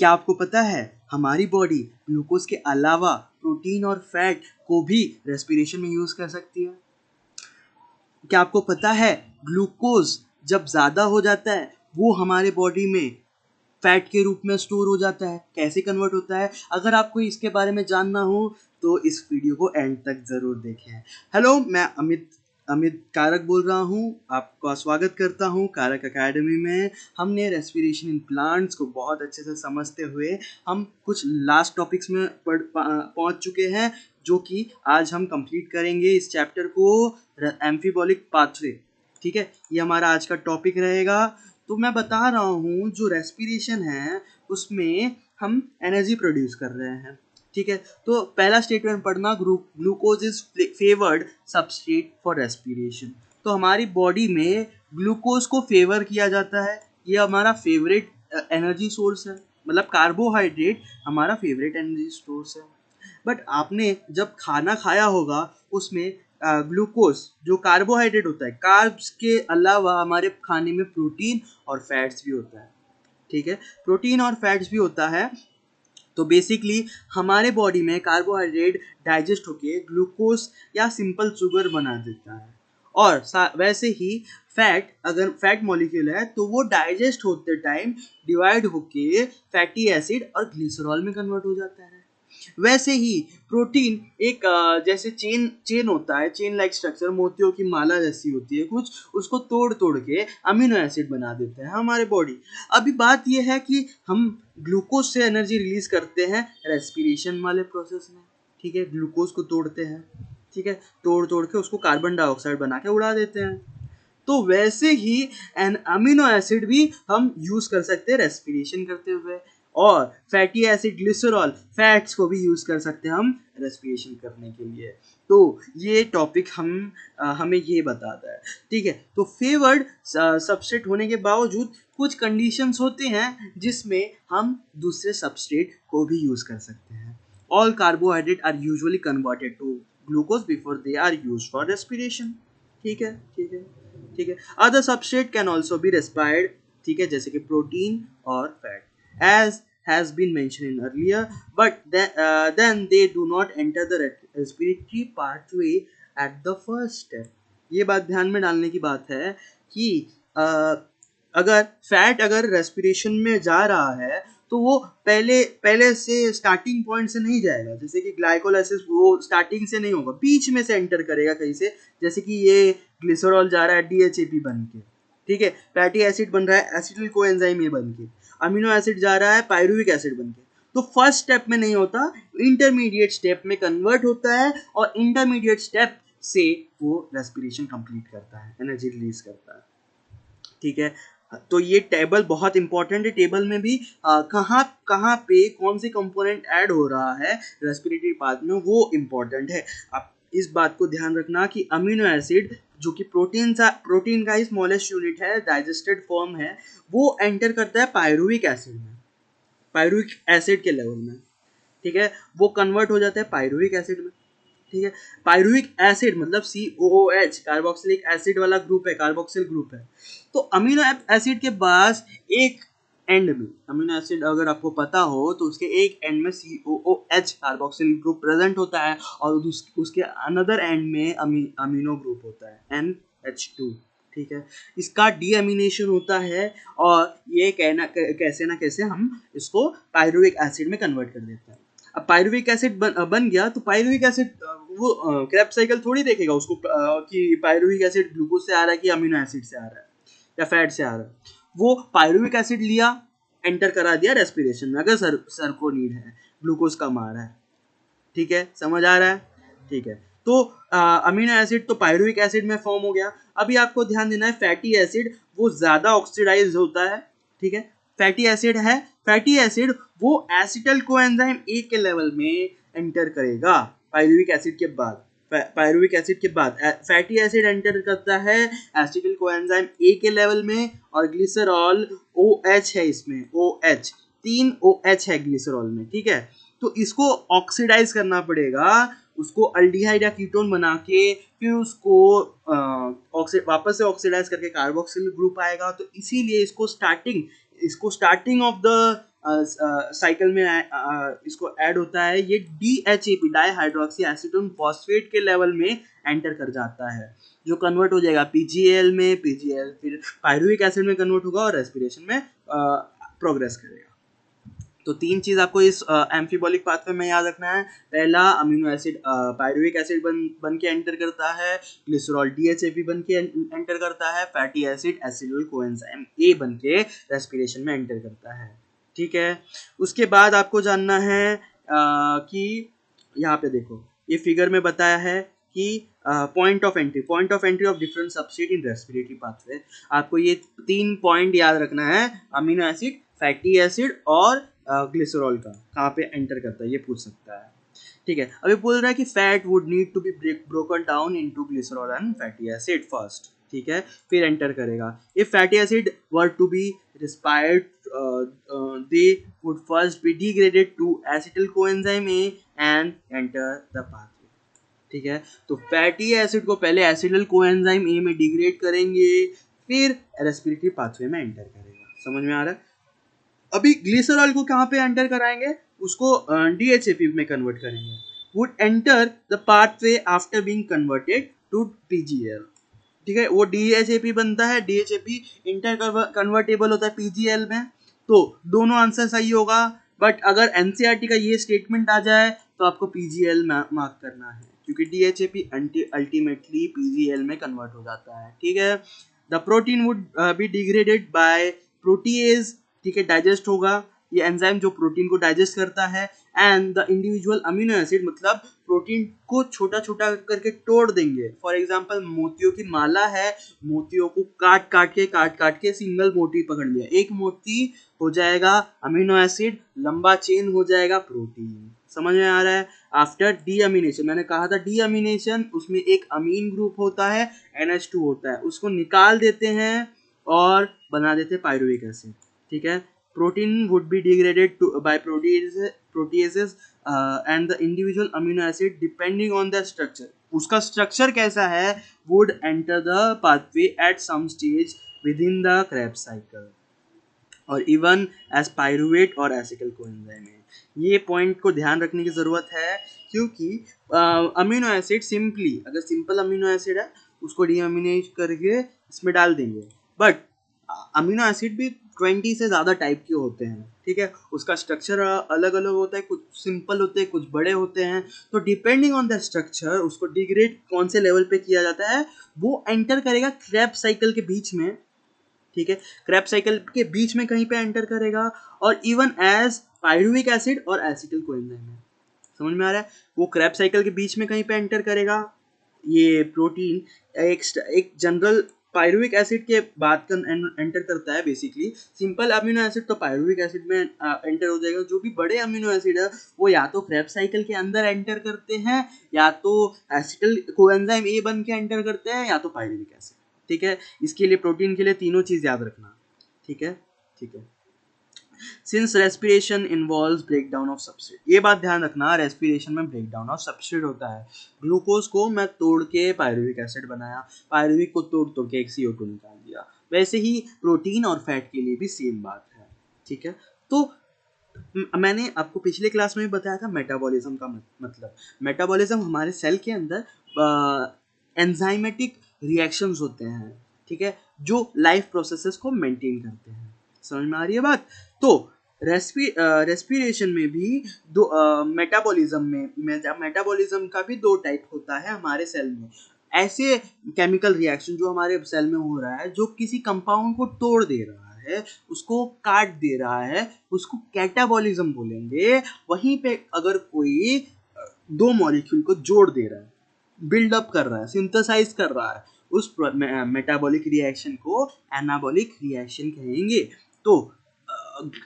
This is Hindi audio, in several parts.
क्या आपको पता है हमारी बॉडी ग्लूकोज के अलावा प्रोटीन और फैट को भी रेस्पिरेशन में यूज कर सकती है? क्या आपको पता है ग्लूकोज जब ज्यादा हो जाता है वो हमारे बॉडी में फैट के रूप में स्टोर हो जाता है, कैसे कन्वर्ट होता है? अगर आपको इसके बारे में जानना हो तो इस वीडियो को एंड तक जरूर देखें। हेलो, मैं अमित अमित कारक बोल रहा हूँ। आपका स्वागत करता हूँ कारक एकेडमी में। हमने रेस्पिरेशन इन प्लांट्स को बहुत अच्छे से समझते हुए हम कुछ लास्ट टॉपिक्स में पहुँच चुके हैं, जो कि आज हम कंप्लीट करेंगे इस चैप्टर को, एम्फीबॉलिक पाथवे। ठीक है, ये हमारा आज का टॉपिक रहेगा। तो मैं बता रहा हूँ जो रेस्पिरेशन है उसमें हम एनर्जी प्रोड्यूस कर रहे हैं। ठीक है, तो पहला स्टेटमेंट पढ़ना, glucose is favoured substrate for respiration. तो हमारी बॉडी में ग्लूकोज को फेवर किया जाता है, ये हमारा फेवरेट एनर्जी सोर्स है। मतलब कार्बोहाइड्रेट हमारा फेवरेट एनर्जी सोर्स है। बट आपने जब खाना खाया होगा उसमें ग्लूकोज जो कार्बोहाइड्रेट होता है, कार्ब्स के अलावा हमारे खाने में प्रोटीन और फैट्स भी होता है। ठीक है, प्रोटीन और फैट्स भी होता है। तो बेसिकली हमारे बॉडी में कार्बोहाइड्रेट डाइजेस्ट होके ग्लूकोज या सिंपल शुगर बना देता है, और वैसे ही फैट, अगर फैट मॉलिक्यूल है तो वो डाइजेस्ट होते टाइम डिवाइड होके फैटी एसिड और ग्लिसरॉल में कन्वर्ट हो जाता है। वैसे ही प्रोटीन एक जैसे चेन होता है, चेन लाइक स्ट्रक्चर, मोतियों की माला जैसी होती है कुछ, उसको तोड़ तोड़ के अमीनो एसिड बना देते हैं हमारे बॉडी। अभी बात यह है कि हम ग्लूकोज से एनर्जी रिलीज करते हैं रेस्पिरेशन वाले प्रोसेस में। ठीक है, ग्लूकोज को तोड़ते हैं, ठीक है, तोड़ तोड़ के उसको कार्बन डाइऑक्साइड बना के उड़ा देते हैं। तो वैसे ही एन अमीनो एसिड भी हम यूज कर सकते हैं रेस्पिरेशन करते हुए, और फैटी एसिड, ग्लिसरॉल, फैट्स को भी यूज कर सकते हैं हम रेस्पिरेशन करने के लिए। तो ये टॉपिक हमें ये बताता है। ठीक है, तो फेवर्ड सबस्ट्रेट होने के बावजूद कुछ कंडीशंस होते हैं जिसमें हम दूसरे सबस्ट्रेट को भी यूज कर सकते हैं। All carbohydrate are usually converted to glucose before they are used for respiration. ठीक है, ठीक है, ठीक है। Other substrate can also be respired, ठीक है, जैसे कि प्रोटीन और fat, as has been mentioned in earlier, but then they do not enter the respiratory pathway at the first step. ये बात ध्यान में डालने की बात है कि अगर फैट अगर रेस्पिरेशन में जा रहा है तो वो पहले से स्टार्टिंग पॉइंट से नहीं जाएगा। जैसे कि ग्लाइकोलाइसिस वो स्टार्टिंग से नहीं होगा, बीच में से एंटर करेगा कहीं से। जैसे कि ये ग्लिसरॉल जा रहा है DHAP बन के, ठीक है, फैटी एसिड बन रहा है एसिटिल कोएंजाइम ए बन के, अमीनो एसिड जा रहा है पायरुविक एसिड बन के। तो फर्स्ट स्टेप में नहीं होता, इंटरमीडिएट स्टेप में कन्वर्ट होता है, और इंटरमीडिएट स्टेप से वो रेस्पिरेशन कंप्लीट करता है, एनर्जी रिलीज करता है। ठीक है, तो ये टेबल बहुत इंपॉर्टेंट है। टेबल में भी कहाँ पे कौन से कंपोनेंट ऐड हो रहा है रेस्पिरेटरी पाथ में, वो इम्पोर्टेंट है। आप इस बात को ध्यान रखना कि अमीनो एसिड जो कि प्रोटीन का ही स्मॉलेस्ट यूनिट है, डाइजेस्टेड फॉर्म है, वो एंटर करता है पायरुविक एसिड में, पायरुविक एसिड के लेवल में। ठीक है, वो कन्वर्ट हो जाता है पायरुविक एसिड में। ठीक है, पायरुविक एसिड मतलब COOH, कार्बोक्सिलिक एसिड वाला ग्रुप है, कार्बोक्सिल ग्रुप है। तो अमीनो एसिड के पास एक एंड में, अमीनो एसिड अगर आपको पता हो तो उसके एक एंड में COOH कार्बोक्सिल ग्रुप प्रेजेंट होता है, और उसके अनदर एंड में अमीनो ग्रुप होता है NH2। ठीक है, इसका डीएमिनेशन होता है, और ये कैसे ना कैसे हम इसको पायरुविक एसिड में कन्वर्ट कर देते हैं। अब पायरुविक एसिड बन गया तो पायरुविक एसिड वो क्रेब्स साइकिल थोड़ी देखेगा उसको कि पायरुविक एसिड ग्लूकोज से आ रहा है कि अमीनो एसिड से आ रहा है या फैट से आ रहा है। वो पायरुविक एसिड लिया, एंटर करा दिया रेस्पिरेशन में, अगर सर को नीड है, ग्लूकोज कम आ रहा है। ठीक है, समझ आ रहा है? ठीक है, तो अमीनो एसिड तो पायरुविक एसिड में फॉर्म हो गया। अभी आपको ध्यान देना है, फैटी एसिड वो ज्यादा ऑक्सीडाइज होता है। ठीक है, फैटी एसिड है, फैटी एसिड वो एसिटल कोएंजाइम ए के लेवल में एंटर करेगा पायरुविक एसिड के बाद। पायरुविक एसिड के बाद फैटी एसिड एंटर करता है एसिटिल कोएंजाइम ए के लेवल में, और ग्लिसरॉल OH है, इसमें OH 3 OH है ग्लिसरॉल में। ठीक है, तो इसको ऑक्सीडाइज करना पड़ेगा, उसको अल्डिहाइड या कीटोन बना के फिर उसको वापस से ऑक्सीडाइज करके कार्बोक्सिल ग्रुप आएगा। तो इसीलिए इसको स्टार्टिंग ऑफ द साइकिल में इसको ऐड होता है, ये DHAP डाईहाइड्रोक्सी एसीटोन फॉस्फेट के लेवल में एंटर कर जाता है, जो कन्वर्ट हो जाएगा PGL में, PGL फिर पायरुविक एसिड में कन्वर्ट होगा और रेस्पिरेशन में प्रोग्रेस करेगा। तो तीन चीज आपको इस एम्फीबॉलिक पाथवे में याद रखना है। पहला, अमीनो एसिड पायरुविक एसिड बन के एंटर करता है, ग्लिसरॉल DHAP बन के एंटर करता है, फैटी एसिड एसिडल कोएंजाइम A बन के रेस्पिरेशन में एंटर करता है। ठीक है, उसके बाद आपको जानना है कि यहाँ पे देखो ये फिगर में बताया है कि point of entry of different substrate in respiratory pathway. आपको ये 3 पॉइंट याद रखना है, अमीनो एसिड, फैटी एसिड और ग्लिसरॉल का कहाँ पे एंटर करता है, ये पूछ सकता है। ठीक है, अभी बोल रहा है कि fat would need to be broken down into glycerol and fatty acid first. ठीक है, फिर एंटर करेगा। If fatty acid were to be respired, they would first be degraded to acetyl coenzyme A and enter the pathway. ठीक है, तो फैटी एसिड को पहले एसिडल कोएंजाइम A में डिग्रेड करेंगे, फिर रेस्पिरेटरी पाथवे में एंटर करेगा। समझ में आ रहा है? अभी ग्लिसरॉल को कहाँ पे एंटर कराएंगे, उसको DHAP में कन्वर्ट करेंगे। Would enter the pathway after being converted to PGL। ठीक है, वो DHAP बनता है, DHAP इंटर कन्वर्टेबल होता है PGL में, तो दोनों आंसर सही होगा। बट अगर NCERT का ये स्टेटमेंट आ जाए तो आपको PGL मार्क करना है, क्योंकि DHAP अल्टीमेटली PGL में कन्वर्ट हो जाता है। ठीक है, the protein would be degraded by protease. ठीक है, डाइजेस्ट होगा, ये एंजाइम जो प्रोटीन को डाइजेस्ट करता है, and the individual amino acid, मतलब प्रोटीन को छोटा छोटा करके तोड़ देंगे। फॉर एग्जांपल मोतियों की माला है, मोतियों को काट काट के सिंगल मोती पकड़ लिया, एक मोती हो जाएगा अमीनो एसिड, लंबा चेन हो जाएगा प्रोटीन। समझ में आ रहा है? आफ्टर डीअमीनेशन, मैंने कहा था डीअमीनेशन, उसमें एक अमीन ग्रुप होता है, NH2 होता है, उसको निकाल देते हैं और बना देते हैं पायरुविक एसिड। ठीक है, protein would be degraded by proteases and the individual amino acid depending on the structure, उसका स्ट्रक्चर कैसा है, would enter the pathway at some stage within the Krebs cycle और इवन एज पायरुवेट और एसिटल कोएंजाइम है। ये पॉइंट को ध्यान रखने की ज़रूरत है, क्योंकि अमीनो एसिड सिंपली, अगर सिंपल अमीनो एसिड है उसको डीअमीनेट करके इसमें डाल देंगे, बट अमीनो एसिड भी 20 से ज़्यादा टाइप के होते हैं। ठीक है, उसका स्ट्रक्चर अलग अलग होता है, कुछ सिंपल होते हैं, कुछ बड़े होते हैं, तो डिपेंडिंग ऑन द स्ट्रक्चर उसको डिग्रेड कौन से लेवल पे किया जाता है, वो एंटर करेगा क्रेब्स साइकिल के बीच में। ठीक है, क्रेब्स साइकिल के बीच में कहीं पे एंटर करेगा, और इवन एज पायरुविक एसिड और एसिटिल कोएंजाइम है। समझ में आ रहा है? वो क्रेब्स साइकिल के बीच में कहीं पे एंटर करेगा, ये प्रोटीन एक जनरल पायरुविक एसिड के बाद एंटर करता है। बेसिकली सिंपल अमीनो एसिड तो पायरुविक एसिड में एंटर हो जाएगा, जो भी बड़े अमीनो एसिड है वो या तो क्रेब्स साइकिल के अंदर एंटर करते हैं, या तो एसिटिल कोएंजाइम ए बन के एंटर करते हैं, या तो पायरुविक एसिड। ठीक है, इसके लिए प्रोटीन के लिए तीनों चीज याद रखना। ठीक है, ठीक है। Since respiration involves breakdown of substrate, ये बात ध्यान रखना, रेस्पिरेशन में ब्रेकडाउन ऑफ सबस्ट्रेट होता है। ग्लूकोज को मैं तोड़ के पायरुविक एसिड बनाया, पायरुविक को तोड़ के एक CO2 निकाल दिया, वैसे ही प्रोटीन और फैट के लिए भी सेम बात है। ठीक है, तो मैंने आपको पिछले क्लास में भी बताया था मेटाबॉलिज्म का मतलब, मेटाबॉलिज्म हमारे सेल के अंदर एंजाइमेटिक रिएक्शंस होते हैं। ठीक है, जो लाइफ प्रोसेसेस को मेंटेन करते हैं। समझ में आ रही है बात? तो रेस्पिरेशन में भी दो मेटाबॉलिज्म का भी दो टाइप होता है हमारे सेल में। ऐसे केमिकल रिएक्शन जो हमारे सेल में हो रहा है, जो किसी कंपाउंड को तोड़ दे रहा है, उसको काट दे रहा है, उसको कैटाबॉलिज्म बोलेंगे। वहीं पे अगर कोई दो मॉलिक्यूल को जोड़ दे रहा है, बिल्डअप कर रहा है, सिंथेसाइज कर रहा है, उस मेटाबॉलिक रिएक्शन को एनाबॉलिक रिएक्शन कहेंगे। तो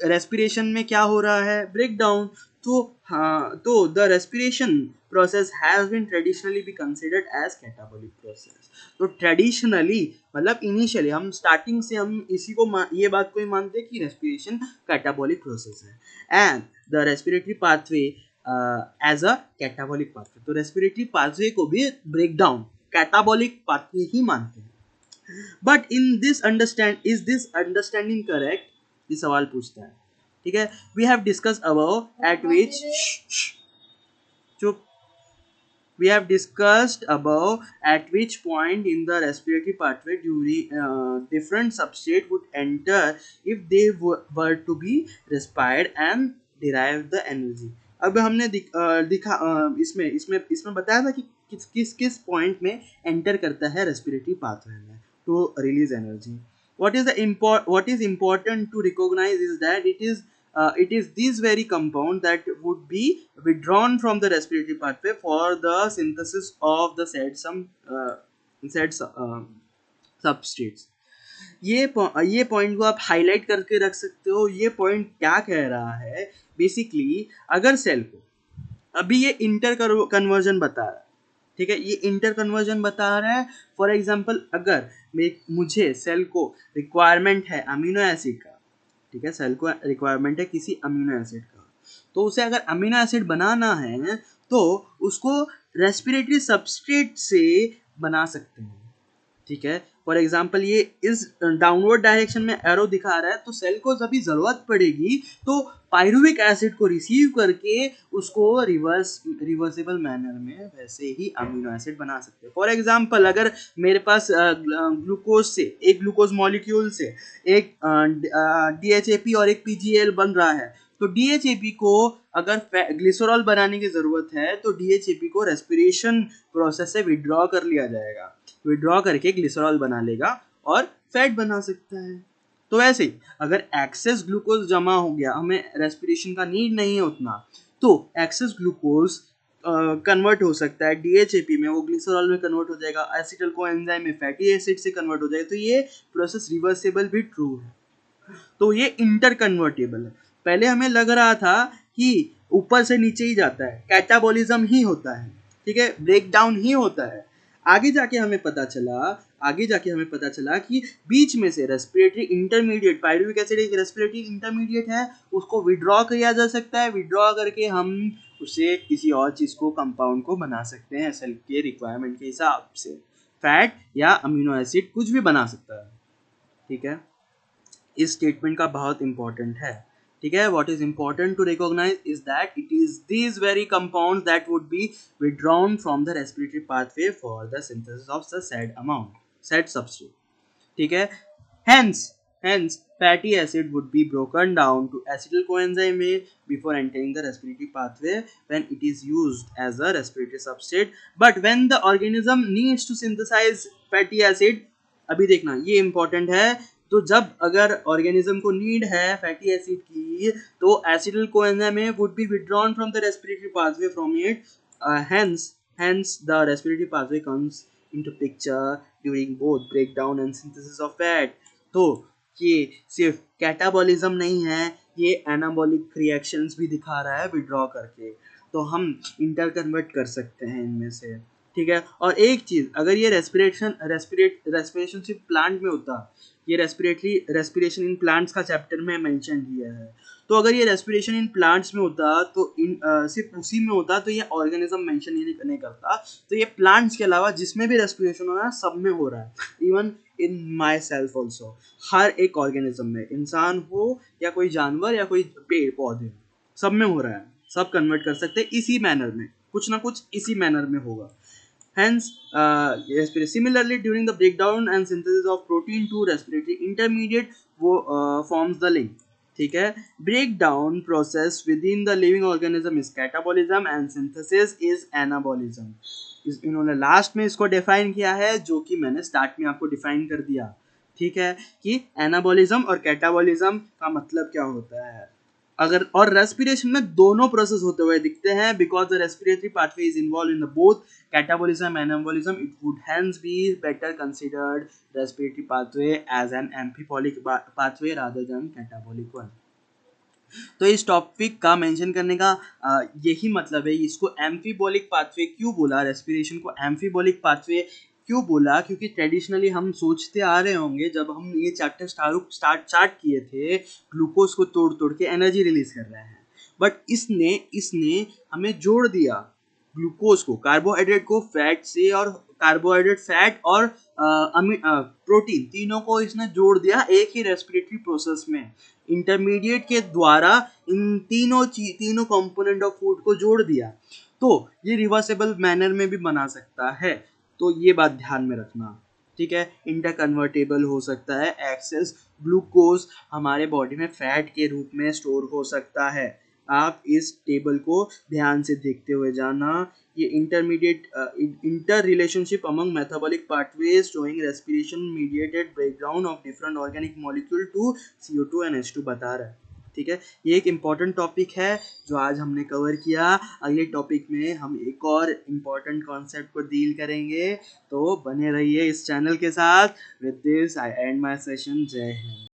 रेस्पिरेशन में क्या हो रहा है, ब्रेक डाउन। तो हाँ, तो the respiration process has been traditionally be considered as catabolic process. तो ट्रेडिशनली मतलब इनिशियली, हम स्टार्टिंग से हम इसी को ये बात को ही मानते हैं कि रेस्पिरेशन कैटाबॉलिक प्रोसेस है, and the respiratory pathway as a catabolic pathway. तो रेस्पिरेटरी पाथवे को भी ब्रेक डाउन कैटाबॉलिक पाथवे ही मानते हैं। But in this is this understanding correct, ये सवाल पूछता है। ठीक है, we have discuss about at which चुप we have discussed above at which point in the respiratory pathway during different substrate would enter if they were to be respired and derive the energy. अब हमने इसमें इसमें इसमें बताया था कि किस किस किस पॉइंट में एंटर करता है रेस्पिरेटरी पाथवे में to release energy. What is important to recognize is that it is this very compound that would be withdrawn from the respiratory pathway for the synthesis of the said substrates. ये पॉइंट को आप हाईलाइट करके रख सकते हो. ये पॉइंट क्या कह रहा है, बेसिकली अगर सेल को अभी ये इंटर कन्वर्जन बता रहा है, ठीक है, ये इंटर कन्वर्जन बता रहा है. फॉर एग्जांपल अगर मुझे सेल को रिक्वायरमेंट है अमीनो एसिड का, ठीक है, सेल को रिक्वायरमेंट है किसी अमीनो एसिड का, तो उसे अगर अमीनो एसिड बनाना है तो उसको रेस्पिरेटरी सबस्ट्रेट से बना सकते हैं. ठीक है, फॉर एग्जाम्पल ये इस डाउनवर्ड डायरेक्शन में एरो दिखा रहा है, तो सेल को जब भी जरूरत पड़ेगी तो पायरुविक एसिड को रिसीव करके उसको रिवर्सिबल मैनर में वैसे ही अमीनो एसिड बना सकते हैं. फॉर एग्जाम्पल अगर मेरे पास ग्लूकोज से एक ग्लूकोज मॉलिक्यूल से एक DHAP और एक PGL बन रहा है, तो DHAP को अगर ग्लिसरॉल बनाने की जरूरत है तो DHAP को रेस्पिरेशन प्रोसेस से विड्रॉ कर लिया जाएगा, विड्रॉ करके ग्लिसरॉल बना लेगा और फैट बना सकता है. तो वैसे ही अगर एक्सेस ग्लूकोज जमा हो गया, हमें रेस्पिरेशन का नीड नहीं है उतना, तो एक्सेस ग्लूकोज कन्वर्ट हो सकता है DHAP में, वो ग्लिसरॉल में कन्वर्ट हो जाएगा, एसिटल कोएंजाइम में फैटी एसिड से कन्वर्ट हो जाएगा. तो ये प्रोसेस रिवर्सिबल भी ट्रू है. तो ये इंटर कन्वर्टेबल है. पहले हमें लग रहा था कि ऊपर से नीचे ही जाता है, कैटाबॉलिज्म ही होता है, ठीक है, ब्रेक डाउन ही होता है. आगे जाके हमें पता चला कि बीच में से रेस्पिरेटरी इंटरमीडिएट, पायरुविक एसिड एक रेस्पिरेटरी इंटरमीडिएट है, उसको विड्रॉ किया जा सकता है. विड्रॉ करके हम उसे किसी और चीज को, कंपाउंड को बना सकते हैं सेल के रिक्वायरमेंट के हिसाब से. फैट या अमीनो एसिड कुछ भी बना सकता है. ठीक है, इस स्टेटमेंट का बहुत इंपॉर्टेंट है. ठीक है, what is important to recognize is that it is these very compounds that would be withdrawn from the respiratory pathway for the synthesis of the said substrate. ठीक है, hence fatty acid would be broken down to acetyl coenzyme A before entering the respiratory pathway when it is used as a respiratory substrate. But when the organism needs to synthesize fatty acid, अभी देखना ये important है, तो जब अगर ऑर्गेनिज्म को नीड है फैटी एसिड की, तो एसिटिल कोएंजाइम में would be withdrawn from the respiratory pathway from it. Hence the respiratory pathway comes into picture during both breakdown and synthesis of fat. तो ये सिर्फ कैटाबॉलिज्म नहीं है, ये एनाबॉलिक रिएक्शंस भी दिखा रहा है विड्रॉ करके. तो हम इंटर कन्वर्ट कर सकते हैं इनमें से. ठीक है, और एक चीज, अगर ये रेस्पिरेशन सिर्फ प्लांट में होता, ये रेस्पिरेशन इन प्लांट्स का चैप्टर में मेंशन किया है, तो अगर ये रेस्पिरेशन इन प्लांट्स में होता तो सिर्फ उसी में होता तो ये ऑर्गेनिज्म मेंशन ही नहीं करता. तो ये प्लांट्स के अलावा जिसमें भी रेस्पिरेशन हो रहा है सब में हो रहा है. Even in myself also, हर एक ऑर्गेनिज्म में, इंसान हो या कोई जानवर या कोई पेड़ पौधे, सब में हो रहा है. सब कन्वर्ट कर सकते हैं इसी मैनर में, कुछ ना कुछ इसी मैनर में होगा. Hence, similarly, during the breakdown and synthesis of protein to respiratory intermediate forms the link. ठीक है, breakdown process within the living organism is catabolism and synthesis is anabolism. इन्होंने लास्ट में इसको डिफाइन किया है, जो कि मैंने स्टार्ट में आपको डिफाइन कर दिया. ठीक है, कि एनाबॉलिज्म और कैटाबॉलिज्म का मतलब क्या होता है. अगर और रेस्पिरेशन में दोनों प्रोसेस होते हुए दिखते हैं, because the respiratory pathway is involve in the both catabolism and anabolism. It would hence be better considered respiratory pathway as an amphibolic pathway rather than catabolic one. तो इस टॉपिक का मेंशन करने का यही मतलब है. इसको एम्फीबॉलिक पाथवे क्यों बोला, रेस्पिरेशन को एम्फीबॉलिक पाथवे क्यों बोला, क्योंकि ट्रेडिशनली हम सोचते आ रहे होंगे जब हम ये चैप्टर स्टार्ट किए थे, ग्लूकोज को तोड़ तोड़ के एनर्जी रिलीज कर रहे हैं, बट इसने हमें जोड़ दिया ग्लूकोज को, कार्बोहाइड्रेट को फैट से, और कार्बोहाइड्रेट, फैट और प्रोटीन, तीनों को इसने जोड़ दिया एक ही रेस्पिरेटरी प्रोसेस में. इंटरमीडिएट के द्वारा इन तीनों कंपोनेंट ऑफ फूड को जोड़ दिया, तो ये रिवर्सेबल मैनर में भी बना सकता है। तो ये बात ध्यान में रखना, ठीक है। इंटर कन्वर्टेबल हो सकता है। एक्सेस ग्लूकोज हमारे बॉडी में फैट के रूप में स्टोर हो सकता है। आप इस टेबल को ध्यान से देखते हुए जाना। ये inter relationship among metabolic pathways showing respiration mediated breakdown of different organic molecule to CO2 and H2 बता रहा है, ठीक है। ये एक इम्पॉर्टेंट टॉपिक है जो आज हमने कवर किया। अगले टॉपिक में हम एक और इम्पॉर्टेंट कॉन्सेप्ट को डील करेंगे, तो बने रहिए इस चैनल के साथ। With this I and my session. जय हिंद।